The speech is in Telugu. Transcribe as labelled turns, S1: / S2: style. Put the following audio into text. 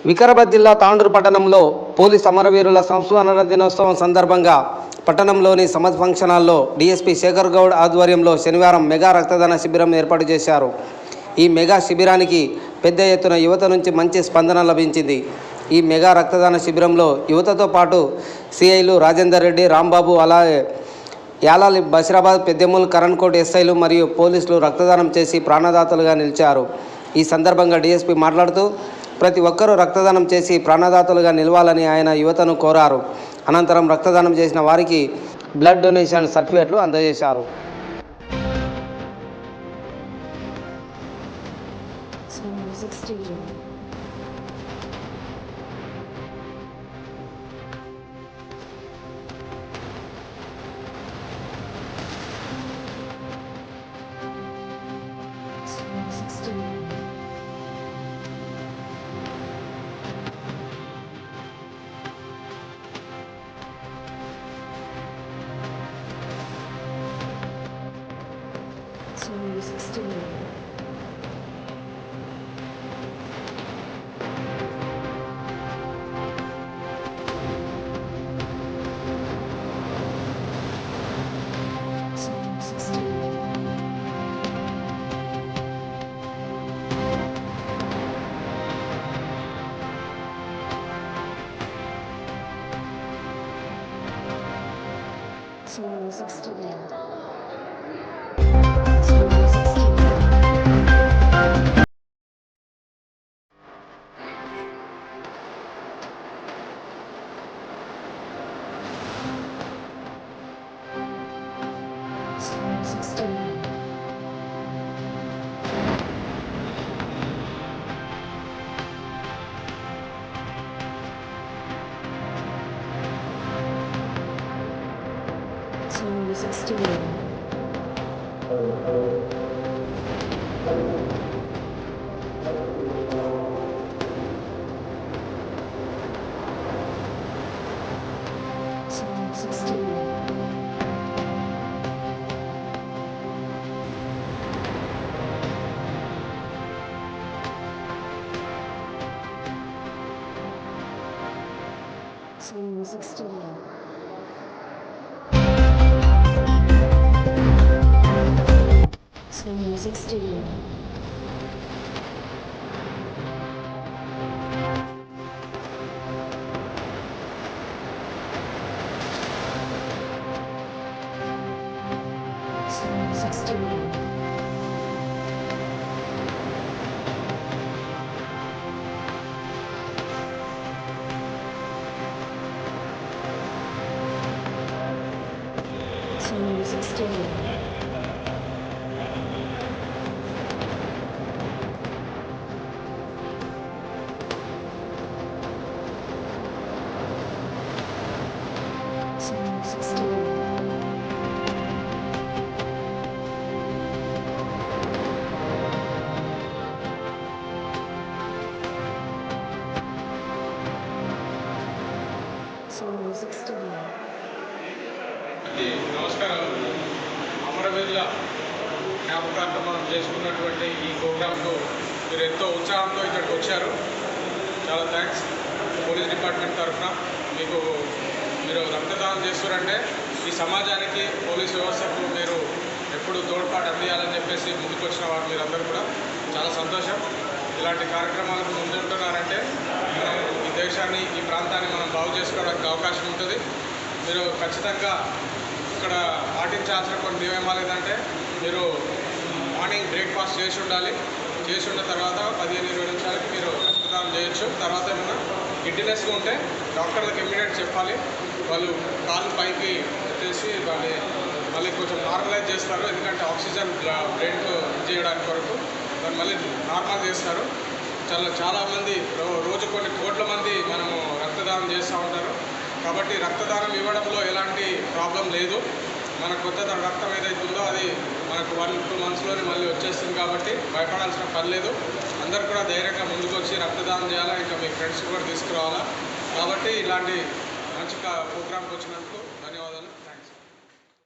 S1: వికారాబాద్ జిల్లా తాండూరు పట్టణంలో పోలీస్ అమరవీరుల సంస్మరణ దినోత్సవం సందర్భంగా పట్టణంలోని సమద్ ఫంక్షన్ హాల్లో డీఎస్పీ శేఖర్ గౌడ్ ఆధ్వర్యంలో శనివారం మెగా రక్తదాన శిబిరం ఏర్పాటు చేశారు. ఈ మెగా శిబిరానికి పెద్ద ఎత్తున యువత నుంచి మంచి స్పందన లభించింది. ఈ మెగా రక్తదాన శిబిరంలో యువతతో పాటు సిఐలు రాజేందర్ రెడ్డి, రాంబాబు, అలాగే యాలాలి బషీరాబాద్, పెద్దెమూల్, కరణ్కోట్ ఎస్ఐలు మరియు పోలీసులు రక్తదానం చేసి ప్రాణదాతలుగా నిలిచారు. ఈ సందర్భంగా డీఎస్పీ మాట్లాడుతూ ప్రతి ఒక్కరూ రక్తదానం చేసి ప్రాణదాతలుగా నిలవాలని ఆయన యువతను కోరారు. అనంతరం రక్తదానం చేసిన వారికి బ్లడ్ డొనేషన్ సర్టిఫికెట్లు అందజేశారు.
S2: నమస్కారాలు. అమరవీరుల జ్ఞాపకార్థం మనం చేసుకున్నటువంటి ఈ ప్రోగ్రాంకు మీరు ఎంతో ఉత్సాహంతో ఇక్కడికి వచ్చారు. చాలా థ్యాంక్స్. పోలీస్ డిపార్ట్మెంట్ తరఫున మీరు రక్తదానం చేస్తారంటే ఈ సమాజానికి పోలీస్ వ్యవస్థకు మీరు ఎప్పుడు తోడ్పాటు అందియాలని చెప్పేసి ముందుకొచ్చిన వారు మీరందరూ కూడా చాలా సంతోషం. ఇలాంటి కార్యక్రమాలకు ముందుంటున్నారంటే మనం ఈ దేశాన్ని, ఈ ప్రాంతాన్ని మనం బాగు చేసుకోవడానికి అవకాశం ఉంటుంది. మీరు ఖచ్చితంగా ఇక్కడ పాటించాల్సిన కొన్ని నియమాలు ఏంటంటే మీరు మార్నింగ్ బ్రేక్ఫాస్ట్ చేసి ఉండాలి. చేసి ఉన్న తర్వాత 15-20 నిమిషాలకి మీరు రక్తదానం చేయొచ్చు. తర్వాత ఏమన్నా గిడ్డినెస్గా ఉంటే డాక్టర్లకు ఇమ్మీడియట్ చెప్పాలి. వాళ్ళు కాళ్ళు పైకి పెట్టేసి మళ్ళీ కొంచెం నార్మలైజ్ చేస్తారు. ఎందుకంటే ఆక్సిజన్ బ్రెయిన్కు చేయడానికి వరకు దాన్ని మళ్ళీ నార్మల్ చేస్తారు. చాలామంది రోజు కొన్ని కోట్ల మంది మనము రక్తదానం చేస్తూ ఉంటారు. కాబట్టి రక్తదానం ఇవ్వడంలో ఎలాంటి ప్రాబ్లం లేదు. మన కొత్త రక్తం ఏదైతుందో అది మనకు 1-2 మంత్స్లోనే మళ్ళీ వచ్చేస్తుంది. కాబట్టి భయపడాల్సిన పని లేదు. అందరూ కూడా ధైర్యంగా ముందుకు వచ్చి రక్తదానం చేయాలా, ఇంకా మీ ఫ్రెండ్స్ కూడా తీసుకురావాలా. కాబట్టి ఇలాంటి మంచి ప్రోగ్రాంకి వచ్చినందుకు